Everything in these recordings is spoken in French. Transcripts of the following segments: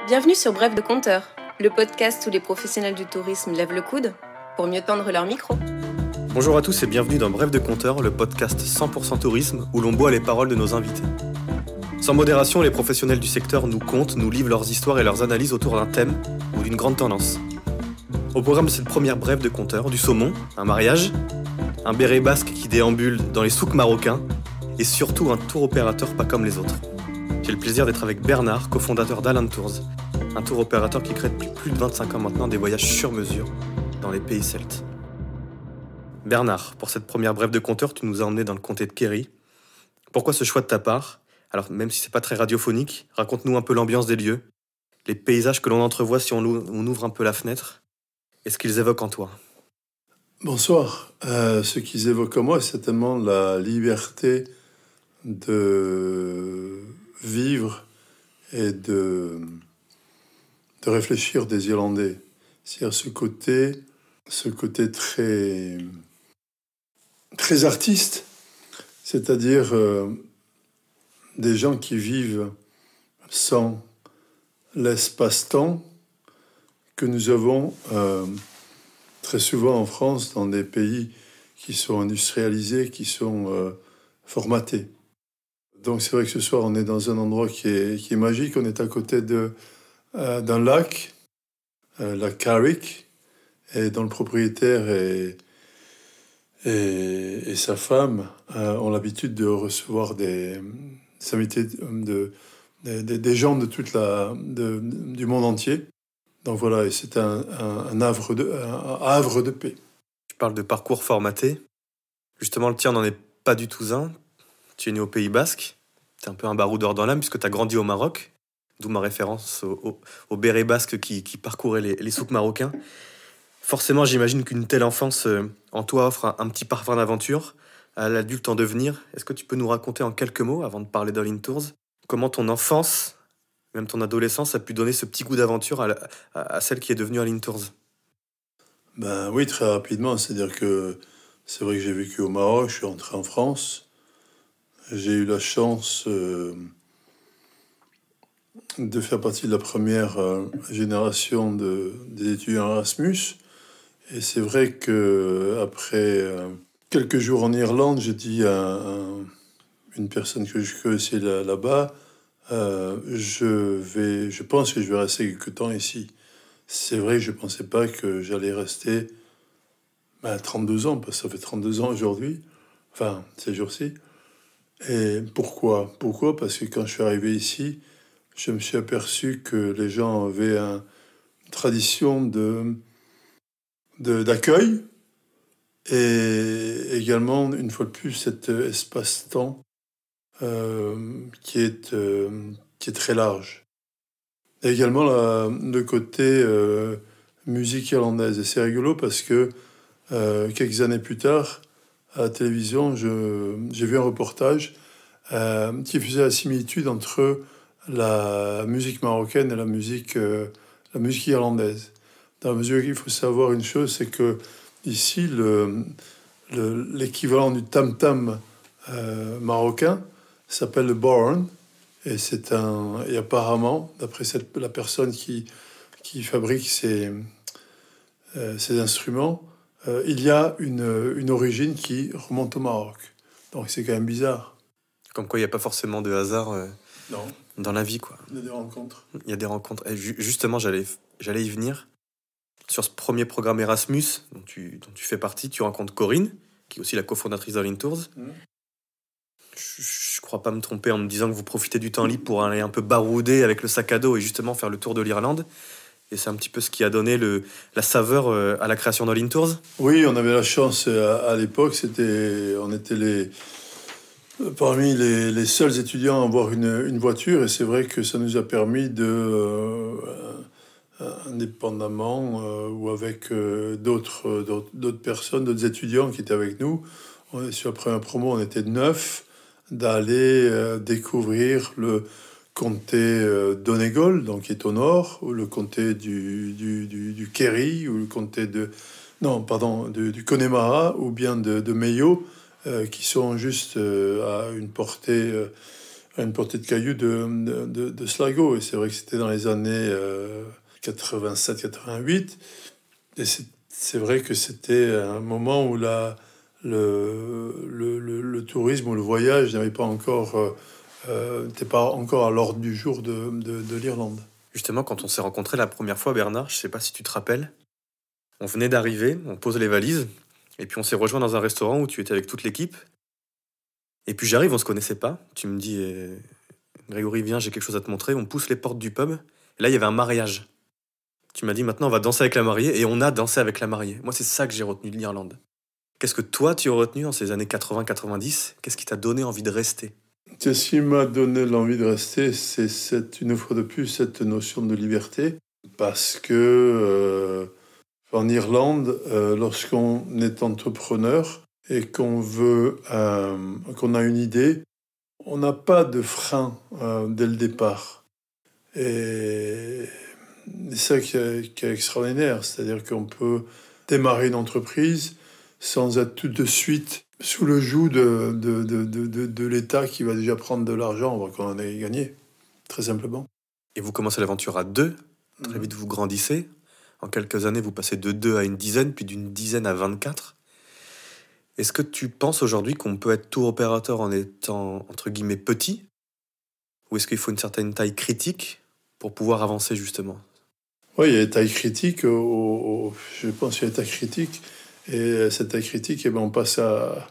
Bienvenue sur Bref de Conteur, le podcast où les professionnels du tourisme lèvent le coude pour mieux tendre leur micro. Bonjour à tous et bienvenue dans Bref de Conteur, le podcast 100% tourisme où l'on boit les paroles de nos invités. Sans modération, les professionnels du secteur nous content, nous livrent leurs histoires et leurs analyses autour d'un thème ou d'une grande tendance. Au programme de cette première Bref de Conteur, du saumon, un mariage, un béret basque qui déambule dans les souks marocains et surtout un tour opérateur pas comme les autres. J'ai le plaisir d'être avec Bernard, cofondateur d'Alan Tours, un tour opérateur qui crée depuis plus de 25 ans maintenant des voyages sur mesure dans les pays celtes. Bernard, pour cette première Bref de Conteur, tu nous as emmenés dans le comté de Kerry. Pourquoi ce choix de ta part ? Alors, même si c'est pas très radiophonique, raconte-nous un peu l'ambiance des lieux, les paysages que l'on entrevoit si on ouvre un peu la fenêtre, et ce qu'ils évoquent en toi. Bonsoir. Ce qu'ils évoquent en moi, c'est certainement la liberté de vivre et de réfléchir des Irlandais. C'est-à-dire ce côté très, très artiste, c'est-à-dire des gens qui vivent sans l'espace-temps que nous avons très souvent en France, dans des pays qui sont industrialisés, qui sont formatés. Donc c'est vrai que ce soir, on est dans un endroit qui est magique. On est à côté d'un lac, lac Carrick, et dont le propriétaire et sa femme ont l'habitude de recevoir des invités, des gens de du monde entier. Donc voilà, et c'est un havre de paix. Tu parles de parcours formaté. Justement, le tien n'en est pas du tout un. Tu es né au Pays Basque. Tu es un peu un baroudeur dans l'âme puisque tu as grandi au Maroc. D'où ma référence au béret basque qui parcourait les souks marocains. Forcément, j'imagine qu'une telle enfance en toi offre un petit parfum d'aventure à l'adulte en devenir. Est-ce que tu peux nous raconter en quelques mots, avant de parler d'Alan Tours, comment ton enfance, même ton adolescence, a pu donner ce petit goût d'aventure à celle qui est devenue Alan Tours ? Ben oui, très rapidement. C'est-à-dire que c'est vrai que j'ai vécu au Maroc, je suis rentré en France. J'ai eu la chance de faire partie de la première génération des étudiants Erasmus. Et c'est vrai qu'après quelques jours en Irlande, j'ai dit à une personne que je connaissais là-bas, je pense que je vais rester quelque temps ici. C'est vrai que je ne pensais pas que j'allais rester 32 ans, parce que ça fait 32 ans aujourd'hui, enfin ces jours-ci. Et pourquoi ? Parce que quand je suis arrivé ici, je me suis aperçu que les gens avaient une tradition d'accueil et également, une fois de plus, cet espace-temps qui est très large. Et également le côté musique irlandaise. Et c'est rigolo parce que quelques années plus tard, à la télévision, j'ai vu un reportage qui faisait la similitude entre la musique marocaine et la musique irlandaise. Dans la mesure qu'il faut savoir une chose, c'est que ici, l'équivalent du tam-tam marocain s'appelle le bodhrán, et et apparemment, d'après la personne qui fabrique ces instruments, il y a une origine qui remonte au Maroc. Donc c'est quand même bizarre. Comme quoi, il n'y a pas forcément de hasard dans la vie, quoi. Il y a des rencontres. Il y a des rencontres. Et justement, j'allais y venir. Sur ce premier programme Erasmus, dont tu fais partie, tu rencontres Corinne, qui est aussi la cofondatrice d'Alan Tours. Je crois pas me tromper en me disant que vous profitez du temps libre pour aller un peu barouder avec le sac à dos et justement faire le tour de l'Irlande. Et c'est un petit peu ce qui a donné la saveur à la création d'Alan Tours. Oui, on avait la chance à l'époque, on était parmi les seuls étudiants à avoir une voiture, et c'est vrai que ça nous a permis indépendamment ou avec d'autres personnes, d'autres étudiants qui étaient avec nous. Sur la première promo, on était 9, d'aller découvrir le comté d'Donegal, donc qui est au nord, ou le comté du Kerry, ou le comté du Connemara, ou bien de Mayo, qui sont juste à une portée à une portée de cailloux de Sligo. Et c'est vrai que c'était dans les années 87-88. Et c'est vrai que c'était un moment où le tourisme ou le voyage n'avait pas encore, n'était pas encore à l'ordre du jour de l'Irlande. Justement, quand on s'est rencontrés la première fois, Bernard, je sais pas si tu te rappelles, on venait d'arriver, on pose les valises, et puis on s'est rejoint dans un restaurant où tu étais avec toute l'équipe. Et puis j'arrive, on se connaissait pas. Tu me dis, Grégory, viens, j'ai quelque chose à te montrer. On pousse les portes du pub. Et là, il y avait un mariage. Tu m'as dit, maintenant, on va danser avec la mariée. Et on a dansé avec la mariée. Moi, c'est ça que j'ai retenu de l'Irlande. Qu'est-ce que toi, tu as retenu dans ces années 80-90 ? Qu'est-ce qui t'a donné envie de rester ? Ce qui m'a donné l'envie de rester, c'est une fois de plus cette notion de liberté. Parce que en Irlande, lorsqu'on est entrepreneur et qu'on a une idée, on n'a pas de frein dès le départ. Et c'est ça qui est extraordinaire, c'est-à-dire qu'on peut démarrer une entreprise sans être tout de suite sous le joug de l'État qui va déjà prendre de l'argent qu'on en ait gagné, très simplement. Et vous commencez l'aventure à 2. Très vite, vous grandissez. En quelques années, vous passez de 2 à une dizaine, puis d'une dizaine à 24. Est-ce que tu penses aujourd'hui qu'on peut être tour opérateur en étant, entre guillemets, petit ? Ou est-ce qu'il faut une certaine taille critique pour pouvoir avancer, justement ? Oui, il y a des tailles critiques. Je pense qu'il y a des tailles critiques. Et cette taille critique, on passe à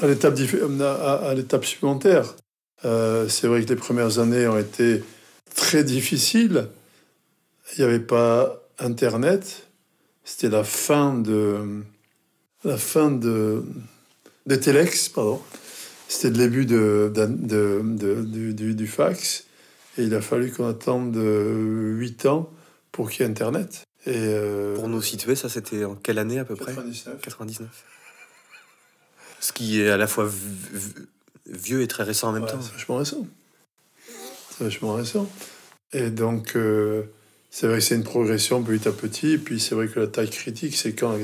l'étape supplémentaire. C'est vrai que les premières années ont été très difficiles. Il n'y avait pas Internet. C'était la fin des téléx, pardon. C'était le début du fax. Et il a fallu qu'on attende 8 ans pour qu'il y ait Internet. Pour nous situer, ça c'était en quelle année à peu près ? 99. Ce qui est à la fois vieux et très récent en même temps. C'est vachement récent. Et donc, c'est vrai que c'est une progression petit à petit. Et puis, c'est vrai que la taille critique, c'est quand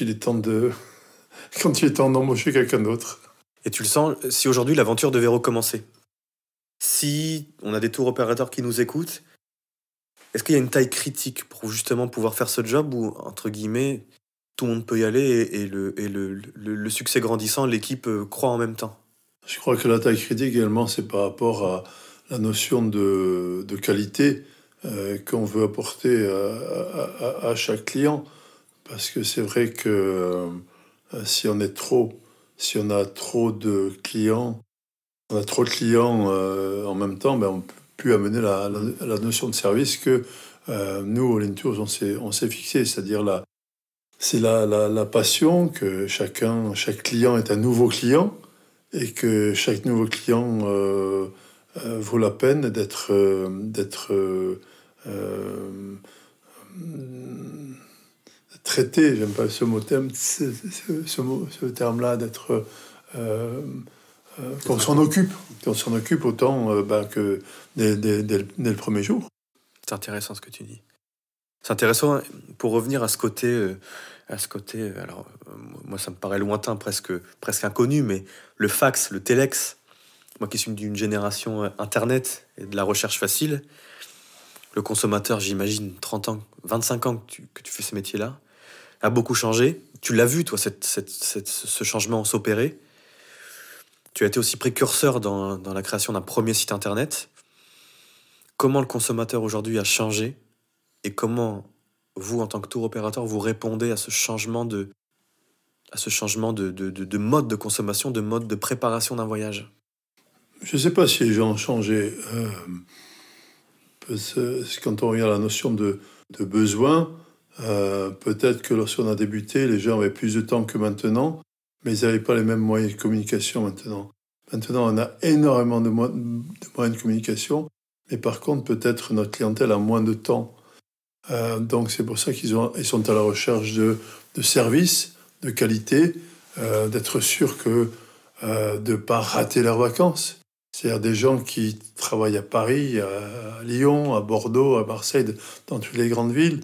il est temps d'embaucher quelqu'un d'autre. Et tu le sens, si aujourd'hui l'aventure devait recommencer, si on a des tours opérateurs qui nous écoutent, est-ce qu'il y a une taille critique pour justement pouvoir faire ce job où, entre guillemets, tout le monde peut y aller et le succès grandissant, l'équipe croît en même temps ? Je crois que la taille critique également, c'est par rapport à la notion de qualité qu'on veut apporter à chaque client. Parce que c'est vrai que si on a trop de clients, en même temps, on ne peut plus amener la notion de service que nous, au Lintours, on s'est fixé. C'est-à-dire c'est la passion que chaque client est un nouveau client et que chaque nouveau client vaut la peine d'être traité. J'aime pas ce terme-là, d'être qu'on s'en occupe autant que dès le premier jour. C'est intéressant ce que tu dis. C'est intéressant pour revenir à ce côté. Alors, moi, ça me paraît lointain, presque inconnu, mais le fax, le téléx, moi qui suis d'une génération Internet et de la recherche facile, le consommateur, j'imagine, 30 ans, 25 ans que tu fais ce métier-là, a beaucoup changé. Tu l'as vu, toi, ce changement s'opérer. Tu as été aussi précurseur dans la création d'un premier site Internet. Comment le consommateur aujourd'hui a changé et comment vous, en tant que tour opérateur, vous répondez à ce changement de mode de consommation, de mode de préparation d'un voyage ? Je ne sais pas si les gens ont changé. Quand on regarde la notion de besoin, peut-être que lorsqu'on a débuté, les gens avaient plus de temps que maintenant, mais ils n'avaient pas les mêmes moyens de communication maintenant. Maintenant, on a énormément de moyens de communication, mais par contre, peut-être notre clientèle a moins de temps. Donc c'est pour ça qu'ils sont à la recherche de services, de qualité, d'être sûrs de ne pas rater leurs vacances. C'est-à-dire des gens qui travaillent à Paris, à Lyon, à Bordeaux, à Marseille, dans toutes les grandes villes,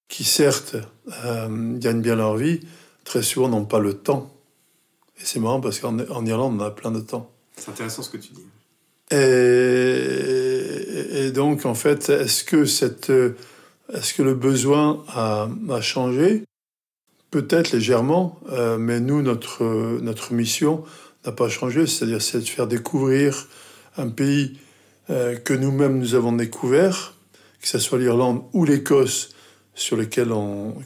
qui certes gagnent bien leur vie, très souvent n'ont pas le temps Et c'est marrant parce qu'en Irlande, on a plein de temps. C'est intéressant ce que tu dis. Et donc, en fait, est-ce que le besoin a changé ? Peut-être légèrement, mais nous, notre mission n'a pas changé. C'est-à-dire, c'est de faire découvrir un pays que nous-mêmes nous avons découvert, que ce soit l'Irlande ou l'Écosse, sur lesquels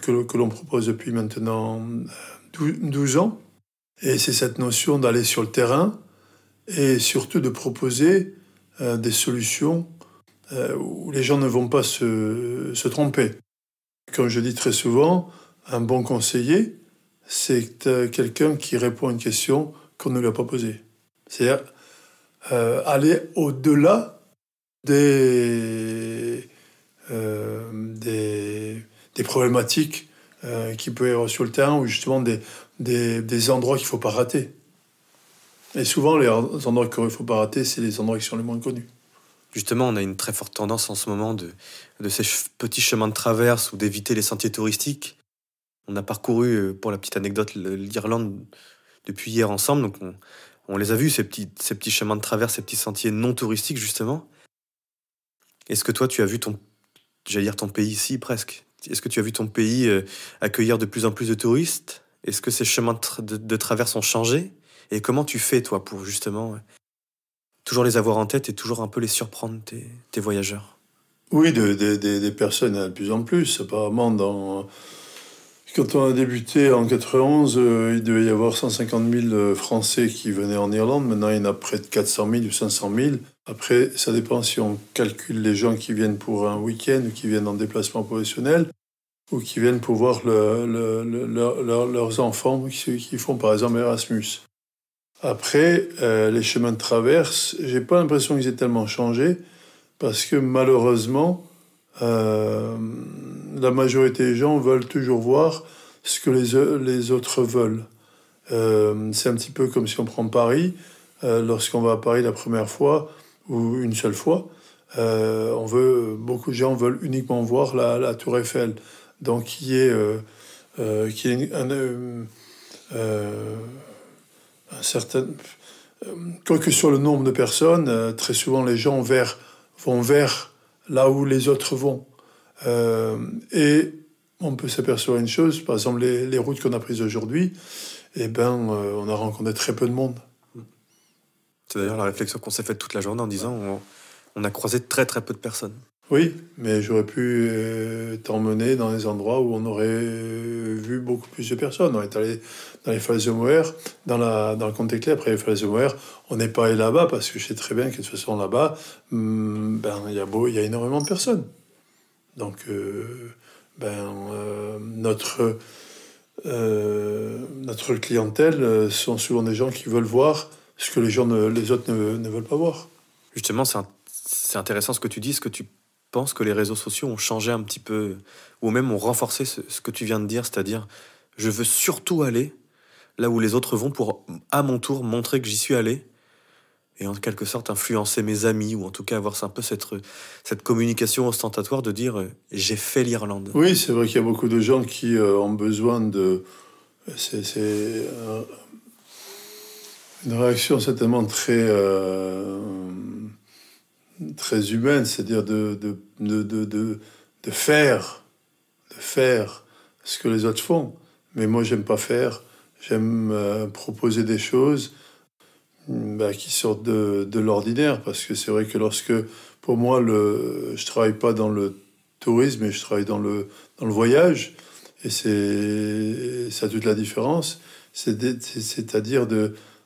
que l'on propose depuis maintenant 12 ans. Et c'est cette notion d'aller sur le terrain et surtout de proposer des solutions où les gens ne vont pas se tromper. Comme je dis très souvent, un bon conseiller, c'est quelqu'un qui répond à une question qu'on ne lui a pas posée. C'est-à-dire aller au-delà des problématiques qui peuvent y avoir sur le terrain, ou justement des endroits qu'il ne faut pas rater. Et souvent, les endroits qu'il ne faut pas rater, c'est les endroits qui sont les moins connus. Justement, on a une très forte tendance en ce moment de ces petits chemins de traverse ou d'éviter les sentiers touristiques. On a parcouru, pour la petite anecdote, l'Irlande depuis hier ensemble. Donc on les a vus, ces petits chemins de traverse, ces petits sentiers non touristiques, justement. Est-ce que toi, tu as vu ton pays ici, presque ? Est-ce que tu as vu ton pays accueillir de plus en plus de touristes ? Est-ce que ces chemins de traverse ont changé ? Et comment tu fais, toi, pour justement toujours les avoir en tête et toujours un peu les surprendre, tes voyageurs ? Oui, des personnes de plus en plus. Apparemment, quand on a débuté en 91, il devait y avoir 150 000 Français qui venaient en Irlande. Maintenant, il y en a près de 400 000 ou 500 000. Après, ça dépend si on calcule les gens qui viennent pour un week-end ou qui viennent en déplacement professionnel ou qui viennent pour voir leurs enfants qui font par exemple Erasmus. Après, les chemins de traverse, j'ai pas l'impression qu'ils aient tellement changé parce que malheureusement, la majorité des gens veulent toujours voir ce que les autres veulent. C'est un petit peu comme si on prend Paris. Lorsqu'on va à Paris la première fois ou une seule fois, beaucoup de gens veulent uniquement voir la Tour Eiffel. Donc, qui est un certain... Quoique sur le nombre de personnes, très souvent les gens vont vers là où les autres vont. Et on peut s'apercevoir une chose, par exemple les routes qu'on a prises aujourd'hui, on a rencontré très peu de monde. C'est d'ailleurs la réflexion qu'on s'est faite toute la journée en disant on a croisé très très peu de personnes. Oui, mais j'aurais pu t'emmener dans des endroits où on aurait vu beaucoup plus de personnes. On est allé dans les falaises de Moher, dans le Comté Clair, après les falaises de Moher. On n'est pas allé là-bas parce que je sais très bien que de toute façon là-bas, il y a énormément de personnes. Donc, notre clientèle sont souvent des gens qui veulent voir ce que les autres ne veulent pas voir. Justement, c'est intéressant ce que tu dis. Est-ce que tu penses que les réseaux sociaux ont changé un petit peu, ou même ont renforcé ce que tu viens de dire, c'est-à-dire je veux surtout aller là où les autres vont pour, à mon tour, montrer que j'y suis allé et en quelque sorte influencer mes amis, ou en tout cas avoir un peu cette communication ostentatoire de dire j'ai fait l'Irlande. Oui, c'est vrai qu'il y a beaucoup de gens qui ont besoin de... C'est une réaction certainement très humaine, c'est-à-dire de faire ce que les autres font. Mais moi, j'aime pas faire. J'aime proposer des choses qui sortent de l'ordinaire, parce que c'est vrai que pour moi, je travaille pas dans le tourisme, mais je travaille dans le voyage, et ça a toute la différence. C'est-à-dire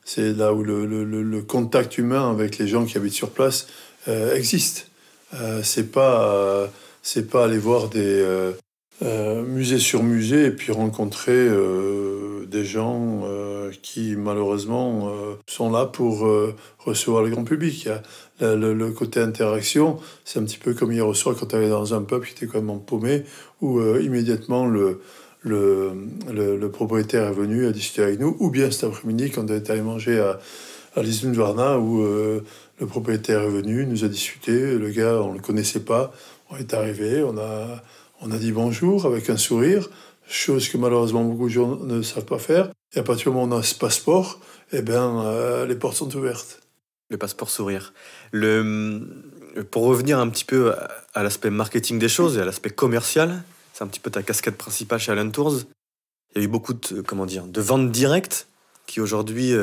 c'est là où le contact humain avec les gens qui habitent sur place existe. C'est pas aller voir des musée sur musée et puis rencontrer des gens qui malheureusement sont là pour recevoir le grand public. Il y a le côté interaction, c'est un petit peu comme hier au soir quand tu allais dans un pub qui était complètement paumé, où immédiatement le propriétaire est venu à discuter avec nous, ou bien cet après-midi quand on est allé manger à Lisbonne-Varna, où le propriétaire est venu, nous a discuté, le gars on le connaissait pas, on est arrivé, on a dit bonjour avec un sourire, chose que malheureusement beaucoup de gens ne savent pas faire. Et à partir du moment où on a ce passeport, les portes sont ouvertes. Le passeport sourire. Pour revenir un petit peu à l'aspect marketing des choses et à l'aspect commercial, c'est un petit peu ta casquette principale chez Allen Tours. Il y a eu beaucoup de ventes directes qui aujourd'hui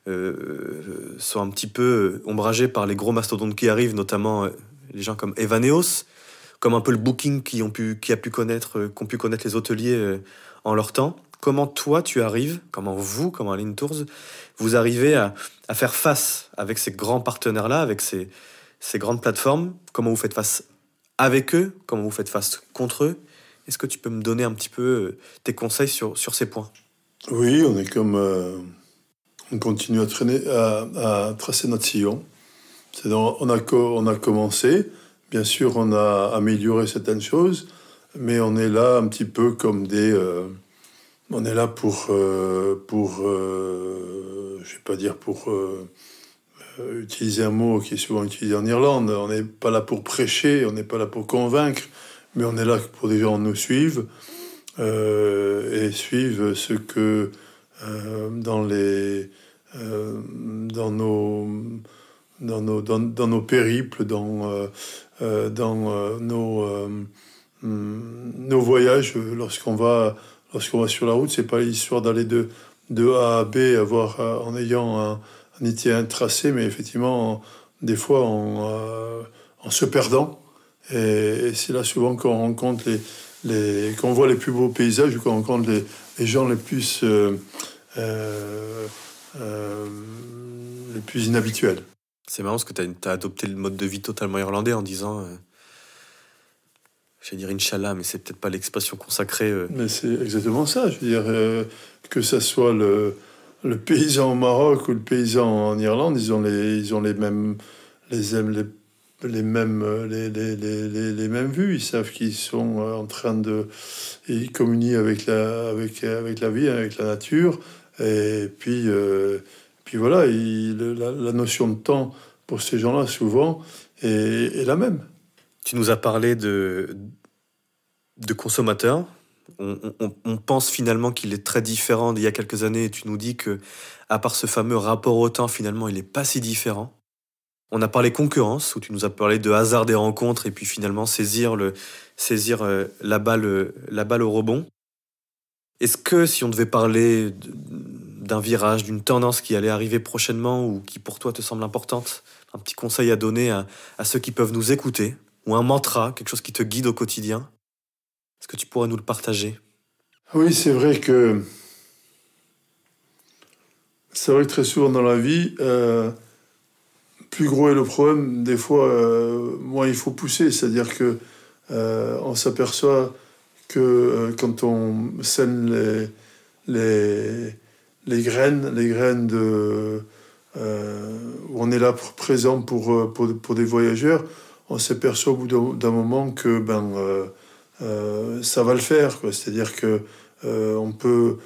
sont un petit peu ombragées par les gros mastodontes qui arrivent, notamment les gens comme Evaneos, comme un peu le booking qu'ont pu connaître les hôteliers en leur temps. Comment toi tu arrives, comment Allen Tours, vous arrivez à faire face avec ces grands partenaires-là, avec ces grandes plateformes? Comment vous faites face avec eux? Comment vous faites face contre eux? Est-ce que tu peux me donner un petit peu tes conseils sur ces points? Oui, on continue à tracer notre sillon. On a commencé, bien sûr, on a amélioré certaines choses, mais on est là un petit peu comme on est là pour utiliser un mot qui est souvent utilisé en Irlande. On n'est pas là pour prêcher, on n'est pas là pour convaincre, mais on est là pour que des gens nous suivent et suivent ce que dans nos périples, dans nos voyages, lorsqu'on va sur la route, c'est pas l'histoire d'aller de A à B en ayant un itinéraire tracé, mais effectivement, des fois en se perdant. Et c'est là souvent qu'on rencontre qu'on voit les plus beaux paysages, ou qu'on rencontre les gens les plus inhabituels. C'est marrant parce que tu as adopté le mode de vie totalement irlandais en disant, j'allais dire Inch'Allah, mais c'est peut-être pas l'expression consacrée. Mais c'est exactement ça. Je veux dire, que ça soit le paysan au Maroc ou le paysan en Irlande, ils ont les mêmes vues. Ils savent qu'ils sont en train ils communient avec la vie, avec la nature. Et puis voilà, la notion de temps pour ces gens-là souvent est la même. Tu nous as parlé de consommateurs. On pense finalement qu'il est très différent d'il y a quelques années, et tu nous dis que, à part ce fameux rapport au temps, finalement, il n'est pas si différent. On a parlé concurrence, où tu nous as parlé de hasard des rencontres, et puis finalement saisir la balle au rebond. Est-ce que si on devait parler d'un virage, d'une tendance qui allait arriver prochainement, ou qui pour toi te semble importante, un petit conseil à donner à ceux qui peuvent nous écouter, ou un mantra, quelque chose qui te guide au quotidien, est-ce que tu pourrais nous le partager? Oui, c'est vrai que très souvent dans la vie, plus gros est le problème, des fois, moins il faut pousser. C'est-à-dire que on s'aperçoit que quand on sème les graines où on est là présent pour des voyageurs, on s'aperçoit au bout d'un moment que ça va le faire, quoi. C'est-à-dire que on peut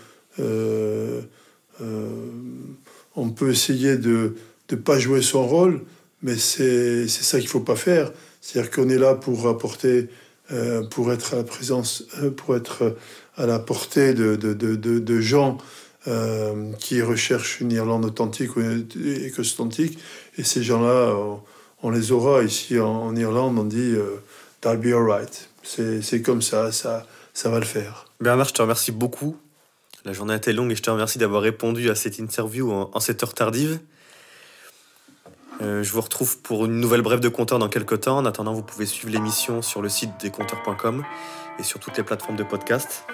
essayer de pas jouer son rôle, mais c'est ça qu'il faut pas faire. C'est-à-dire qu'on est là pour apporter, pour être à la présence, pour être à la portée de gens qui recherchent une Irlande authentique ou éco-authentique. Et ces gens-là, on les aura ici en Irlande. On dit that'll be alright. C'est comme ça va le faire. Bernard, je te remercie beaucoup. La journée a été longue et je te remercie d'avoir répondu à cette interview en cette heure tardive. Je vous retrouve pour une nouvelle brève de compteur dans quelques temps. En attendant, vous pouvez suivre l'émission sur le site descompteurs.com et sur toutes les plateformes de podcast.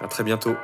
À très bientôt.